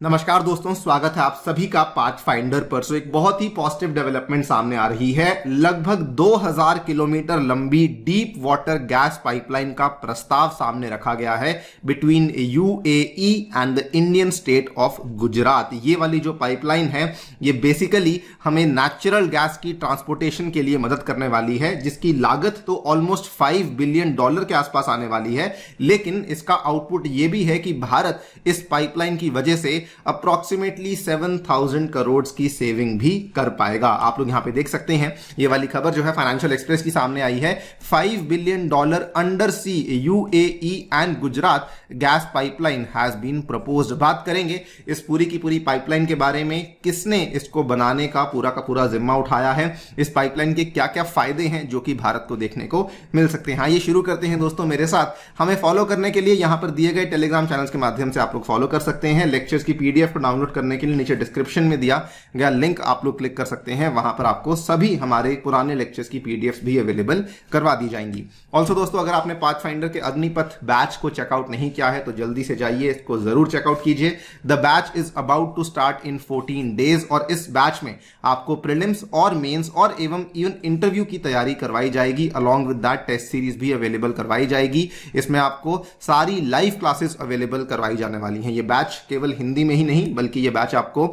नमस्कार दोस्तों, स्वागत है आप सभी का पाथ फाइंडर पर। सो एक बहुत ही पॉजिटिव डेवलपमेंट सामने आ रही है। लगभग 2000 किलोमीटर लंबी डीप वाटर गैस पाइपलाइन का प्रस्ताव सामने रखा गया है between UAE and the Indian state of Gujarat. ये वाली जो पाइपलाइन है ये बेसिकली हमें नेचुरल गैस की ट्रांसपोर्टेशन के लिए मदद करने वाली है, जिसकी लागत तो ऑलमोस्ट $5 बिलियन के आसपास आने वाली है। लेकिन इसका आउटपुट ये भी है कि भारत इस पाइपलाइन की वजह से अप्रोक्सीमेटली 7,000 करोड़ की सेविंग भी कर पाएगा। आप लोग यहां पे देख सकते हैं, ये वाली खबर जो है फाइनेंशियल एक्सप्रेस की सामने आई है। $5 billion under sea UAE and Gujarat gas pipeline has been proposed. बात करेंगे इस पूरी की पूरी पाइपलाइन के बारे में, किसने इसको बनाने का पूरा जिम्मा उठाया है, इस पाइपलाइन के क्या क्या फायदे हैं जो कि भारत को देखने को मिल सकते हैं। ये शुरू करते हैं दोस्तों मेरे साथ। हमें फॉलो करने के लिए यहां पर दिए गए टेलीग्राम चैनल्स के माध्यम से आप लोग फॉलो कर सकते हैं। लेक्चर्स की पीडीएफ को डाउनलोड करने के लिए नीचे डिस्क्रिप्शन में दिया गया लिंक आप लोग क्लिक कर सकते हैं। वहां पर आपको सभी हमारे पुराने लेक्चर्स की पीडीएफ भी अवेलेबल करवा दी जाएंगी। ऑल्सो दोस्तों, अगर आपने पाथ फाइंडर के अग्निपथ बैच को चेकआउट नहीं किया है तो जल्दी से जाइए, इसको जरूर चेकआउट कीजिए। The batch is about to start in 14 days और इस बैच में आपको प्रीलिम्स और मेंस और एवं इवन इंटरव्यू की तैयारी करवाई जाएगी। Along with that test series भी अवेलेबल करवाई जाएगी। इसमें आपको सारी लाइव क्लासेस अवेलेबल करवाई जाने वाली हैं। ये बैच केवल हिंदी में ही नहीं बल्कि ये बैच आपको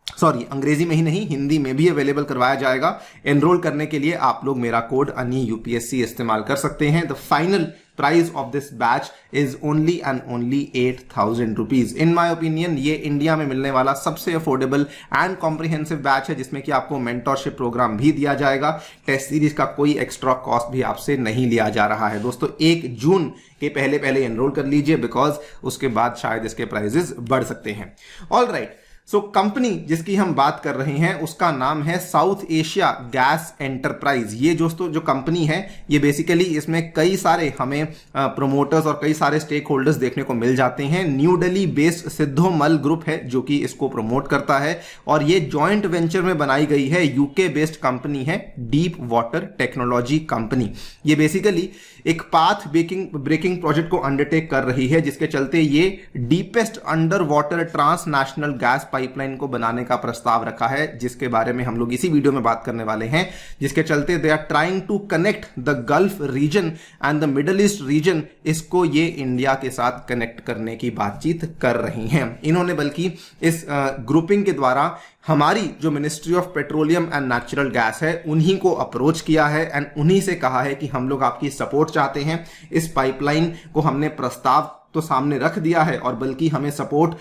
अंग्रेजी में ही नहीं, हिंदी में भी अवेलेबल करवाया जाएगा। एनरोल करने के लिए आप लोग मेरा कोड अनि यूपीएससी इस्तेमाल कर सकते हैं। The final price of this batch is only and only 8,000 rupees. In my opinion ये इंडिया में मिलने वाला सबसे अफोर्डेबल एंड कॉम्प्रिहेंसिव बैच है, जिसमें कि आपको मेंटरशिप प्रोग्राम भी दिया जाएगा। टेस्ट सीरीज का कोई एक्स्ट्रा कॉस्ट भी आपसे नहीं लिया जा रहा है। दोस्तों 1 जून के पहले एनरोल कर लीजिए, बिकॉज उसके बाद शायद इसके प्राइजेस बढ़ सकते हैं। ऑल राइट, सो कंपनी जिसकी हम बात कर रहे हैं उसका नाम है साउथ एशिया गैस एंटरप्राइज। ये दोस्तों जो कंपनी है ये बेसिकली इसमें कई सारे हमें प्रोमोटर्स और कई सारे स्टेक होल्डर्स देखने को मिल जाते हैं। न्यू दिल्ली बेस्ड सिद्धोमल ग्रुप है जो कि इसको प्रमोट करता है और ये जॉइंट वेंचर में बनाई गई है। यूके बेस्ड कंपनी है डीप वाटर टेक्नोलॉजी कंपनी। ये बेसिकली एक पाथ ब्रेकिंग प्रोजेक्ट को अंडरटेक कर रही है, जिसके चलते ये deepest under water transnational gas pipeline को बनाने का प्रस्ताव रखा है, जिसके बारे में हम लोग इसी वीडियो में बात करने वाले हैं। जिसके चलते they are trying to connect the Gulf region and the Middle East region. इसको ये इंडिया के साथ कनेक्ट करने की बातचीत कर रही हैं। इन्होंने बल्कि इस ग्रुपिंग के द्वारा हमारी जो ministry of petroleum and natural gas है उन्हीं को अप्रोच किया है एंड उन्हीं से कहा है कि हम लोग आपकी सपोर्ट चाहते हैं। इस पाइपलाइन को हमने प्रस्ताव तो सामने रख दिया है और बल्कि हमें सपोर्ट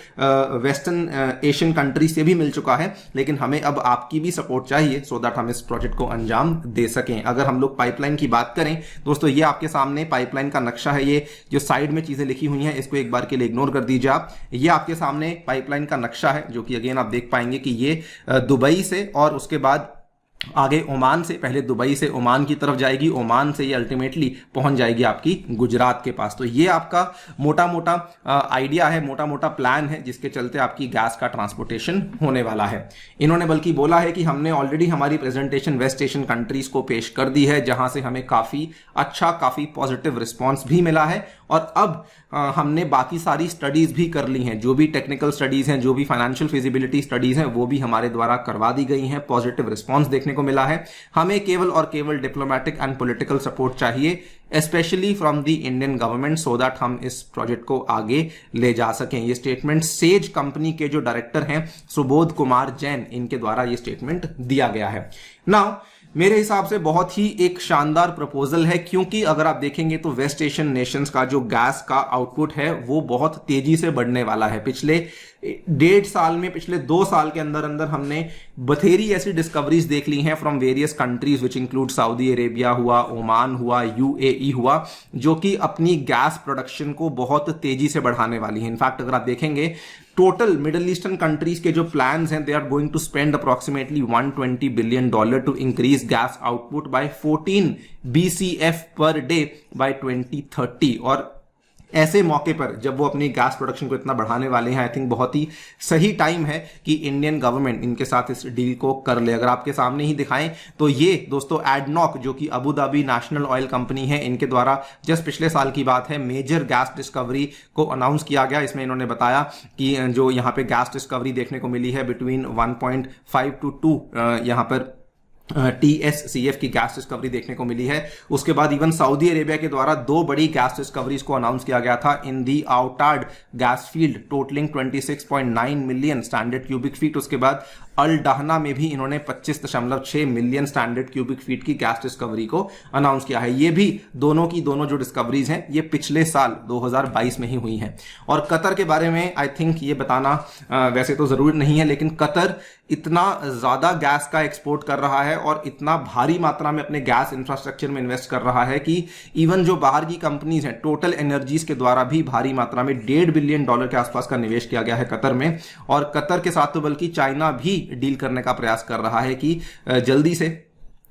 वेस्टर्न एशियन कंट्री से भी मिल चुका है, लेकिन हमें अब आपकी भी सपोर्ट चाहिए सो दैट हम इस प्रोजेक्ट को अंजाम दे सकें। अगर हम लोग पाइपलाइन की बात करें दोस्तों, ये आपके सामने पाइपलाइन का नक्शा है। ये जो साइड में चीजें लिखी हुई हैं इसको एक बार के लिए इग्नोर कर दीजिए आप। ये आपके सामने पाइपलाइन का नक्शा है जो कि अगेन आप देख पाएंगे कि ये दुबई से और उसके बाद आगे ओमान से, पहले दुबई से ओमान की तरफ जाएगी, ओमान से ये अल्टीमेटली पहुंच जाएगी आपकी गुजरात के पास। तो ये आपका मोटा मोटा आइडिया है, मोटा मोटा प्लान है, जिसके चलते आपकी गैस का ट्रांसपोर्टेशन होने वाला है। इन्होंने बल्कि बोला है कि हमने ऑलरेडी हमारी प्रेजेंटेशन वेस्ट एशियन कंट्रीज को पेश कर दी है, जहां से हमें काफी अच्छा, काफी पॉजिटिव रिस्पॉन्स भी मिला है। और अब हमने बाकी सारी स्टडीज भी कर ली हैं, जो भी टेक्निकल स्टडीज हैं, जो भी फाइनेंशियल फिजिबिलिटी स्टडीज हैं, वो भी हमारे द्वारा करवा दी गई हैं। पॉजिटिव रिस्पॉन्स देखने को मिला है। हमें केवल और केवल डिप्लोमेटिक एंड पॉलिटिकल सपोर्ट चाहिए, specially from the Indian government, so that हम इस प्रोजेक्ट को आगे ले जा सकें। ये स्टेटमेंट सेज कंपनी के जो डायरेक्टर हैं सुबोध कुमार जैन, इनके द्वारा ये स्टेटमेंट दिया गया है। नाउ मेरे हिसाब से बहुत ही एक शानदार प्रपोजल है, क्योंकि अगर आप देखेंगे तो वेस्ट एशियन नेशंस का जो गैस का आउटपुट है वो बहुत तेजी से बढ़ने वाला है। पिछले 1.5 साल में, पिछले 2 साल के अंदर अंदर हमने बथेरी ऐसी डिस्कवरीज देख ली हैं from various countries which include Saudi Arabia हुआ, ओमान हुआ, यूएई हुआ, जो कि अपनी गैस प्रोडक्शन को बहुत तेजी से बढ़ाने वाली है। इनफैक्ट अगर आप देखेंगे टोटल मिडल ईस्टर्न कंट्रीज के जो प्लान्स हैं, they are going to spend approximately $120 billion to increase gas output by 14 BCF per day by 2030। और ऐसे मौके पर जब वो अपनी गैस प्रोडक्शन को इतना बढ़ाने वाले हैं, आई थिंक बहुत ही सही टाइम है कि इंडियन गवर्नमेंट इनके साथ इस डील को कर ले। अगर आपके सामने ही दिखाएं तो ये दोस्तों एडनॉक जो कि Abu Dhabi national oil company है, इनके द्वारा जस्ट पिछले साल की बात है मेजर गैस डिस्कवरी को अनाउंस किया गया। इसमें इन्होंने बताया कि जो यहां पे गैस डिस्कवरी देखने को मिली है बिटवीन 1.5 to 2 यहां पर TSCF की गैस डिस्कवरी देखने को मिली है। उसके बाद इवन सऊदी अरेबिया के द्वारा 2 बड़ी गैस डिस्कवरीज को अनाउंस किया गया था इन दी आउटार्ड gas field totalling 26.9 million standard cubic feet. उसके बाद अल डहना में भी इन्होंने 25.6 मिलियन स्टैंडर्ड क्यूबिक फीट की गैस डिस्कवरी को अनाउंस किया है। ये भी दोनों जो डिस्कवरीज हैं ये पिछले साल 2022 में ही हुई हैं। और कतर के बारे में आई थिंक ये बताना वैसे तो जरूरी नहीं है, लेकिन कतर इतना ज्यादा गैस का एक्सपोर्ट कर रहा है और इतना भारी मात्रा में अपने गैस इंफ्रास्ट्रक्चर में इन्वेस्ट कर रहा है कि इवन जो बाहर की कंपनीज हैं टोटल एनर्जीज के द्वारा भी भारी मात्रा में $1.5 बिलियन के आसपास का निवेश किया गया है कतर में। और कतर के साथ तो बल्कि चाइना भी डील करने का प्रयास कर रहा है कि जल्दी से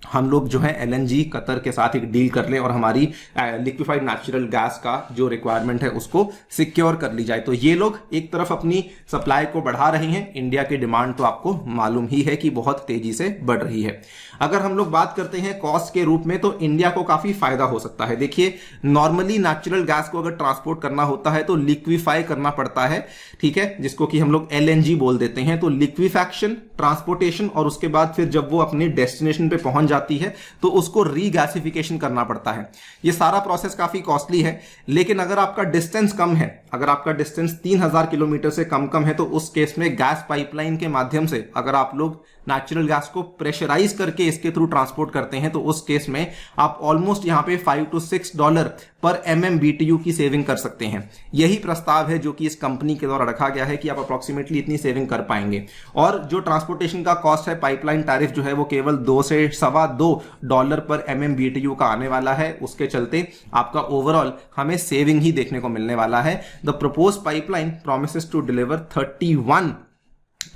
हम लोग जो है LNG कतर के साथ एक डील कर लें और हमारी लिक्विफाइड नेचुरल गैस का जो रिक्वायरमेंट है उसको सिक्योर कर ली जाए। तो ये लोग एक तरफ अपनी सप्लाई को बढ़ा रहे हैं, इंडिया की डिमांड तो आपको मालूम ही है कि बहुत तेजी से बढ़ रही है। अगर हम लोग बात करते हैं कॉस्ट के रूप में तो इंडिया को काफी फायदा हो सकता है। देखिए नॉर्मली नेचुरल गैस को अगर ट्रांसपोर्ट करना होता है तो लिक्विफाई करना पड़ता है, ठीक है, जिसको कि हम लोग LNG बोल देते हैं। तो लिक्विफैक्शन, ट्रांसपोर्टेशन और उसके बाद फिर जब वो अपनी डेस्टिनेशन पे पहुंच जाती है तो उसको रीगैसिफिकेशन करना पड़ता है। ये सारा प्रोसेस काफी कॉस्टली है, लेकिन अगर आपका डिस्टेंस कम है, अगर आपका डिस्टेंस 3000 किलोमीटर से कम है तो उस केस में गैस पाइपलाइन के माध्यम से अगर आप लोग नेचुरल गैस को प्रेशराइज करके इसके थ्रू ट्रांसपोर्ट करते हैं तो उस केस में आप ऑलमोस्ट यहां पे $5 to $6 पर MMBTU की सेविंग कर सकते हैं। यही प्रस्ताव है जो कि इस कंपनी के द्वारा रखा गया है कि आप अप्रोक्सीमेटली इतनी सेविंग कर पाएंगे। और जो ट्रांसपोर्टेशन का कॉस्ट है, पाइपलाइन टैरिफ जो है वो केवल $2 से $2.25 पर MMBTU का आने वाला है। उसके चलते आपका ओवरऑल हमें सेविंग ही देखने को मिलने वाला है। The proposed pipeline promises to deliver 31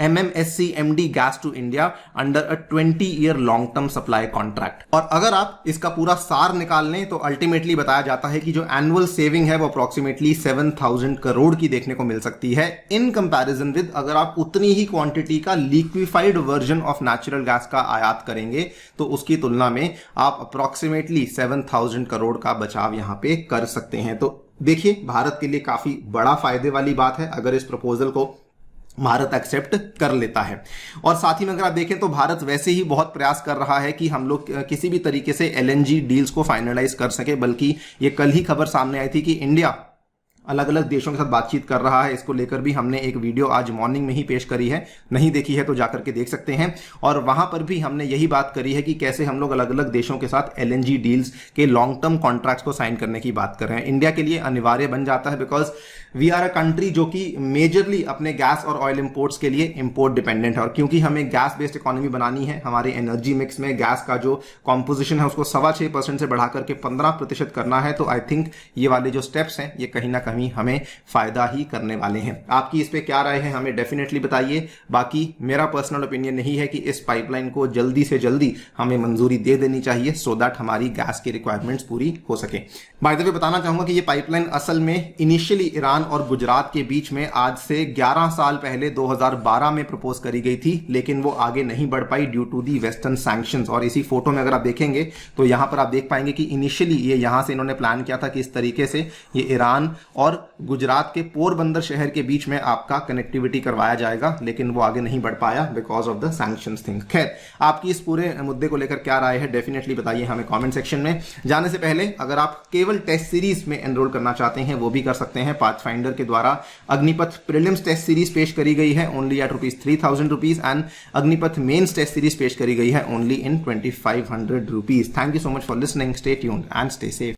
MMSCMD gas to India under a 20-year long term supply contract. और अगर आप इसका पूरा सार निकाल लें तो अल्टीमेटली बताया जाता है कि जो एनुअल सेविंग है वो अप्रोक्सीमेटली 7,000 करोड़ की देखने को मिल सकती है इन कंपैरिजन विद अगर आप उतनी ही क्वांटिटी का liquefied version of natural gas का आयात करेंगे तो उसकी तुलना में आप अप्रोक्सीमेटली 7,000 करोड़ का बचाव यहां पे कर सकते हैं। तो देखिए भारत के लिए काफी बड़ा फायदे वाली बात है अगर इस प्रपोजल को भारत एक्सेप्ट कर लेता है। और साथ ही में अगर आप देखें तो भारत वैसे ही बहुत प्रयास कर रहा है कि हम लोग किसी भी तरीके से LNG डील्स को फाइनलाइज कर सके। बल्कि ये कल ही खबर सामने आई थी कि इंडिया अलग अलग देशों के साथ बातचीत कर रहा है। इसको लेकर भी हमने एक वीडियो आज मॉर्निंग में ही पेश करी है, नहीं देखी है तो जाकर के देख सकते हैं। और वहां पर भी हमने यही बात करी है कि कैसे हम लोग अलग अलग देशों के साथ LNG डील्स के लॉन्ग टर्म कॉन्ट्रैक्ट्स को साइन करने की बात कर रहे हैं। इंडिया के लिए अनिवार्य बन जाता है because we are a country जो कि मेजरली अपने गैस और ऑयल इंपोर्ट्स के लिए इंपोर्ट डिपेंडेंट है। और क्योंकि हमें गैस बेस्ड इकोनॉमी बनानी है, हमारे एनर्जी मिक्स में गैस का जो कॉम्पोजिशन है उसको 6.25% से बढ़ा करके 15% करना है। तो आई थिंक ये वाले जो स्टेप्स हैं ये कहीं ना कहीं हमें फायदा ही करने वाले हैं। आपकी इस पे क्या राय है हमें डेफिनेटली बताइए। बाकी मेरा पर्सनल ओपिनियन यही है कि इस पाइपलाइन को जल्दी से जल्दी हमें मंजूरी दे देनी चाहिए सो दैट हमारी गैस की रिक्वायरमेंट्स पूरी हो सके। बाय द वे बताना चाहूंगा कि ये पाइपलाइन असल में इनिशियली ईरान और गुजरात के बीच में आज से 11 साल पहले 2012 में प्रपोज करी गई थी, लेकिन वो आगे नहीं बढ़ पाई due to the western sanctions. और इसी फोटो में अगर आप देखेंगे तो यहां पर आप देख पाएंगे कि इनिशियली ये यहां से इन्होंने प्लान किया था कि इस तरीके से ये ईरान और गुजरात के पोरबंदर शहर के बीच में आपका कनेक्टिविटी करवाया जाएगा, लेकिन वो आगे नहीं बढ़ पाया because of the sanctions thing. खैर आपकी इस पूरे मुद्दे को लेकर क्या राय है डेफिनेटली बताइए हमें कमेंट सेक्शन में। जाने से पहले अगर आप केवल टेस्ट सीरीज में एनरोल करना चाहते हैं वो भी कर सकते हैं। पाथफाइंडर के द्वारा अग्निपथ प्रीलिम्स टेस्ट सीरीज पेश करी गई है only at ₹3,000 and Agnipath mains test series पेश करी गई है only in ₹2,500। Thank you so much for listening, stay tuned and stay safe.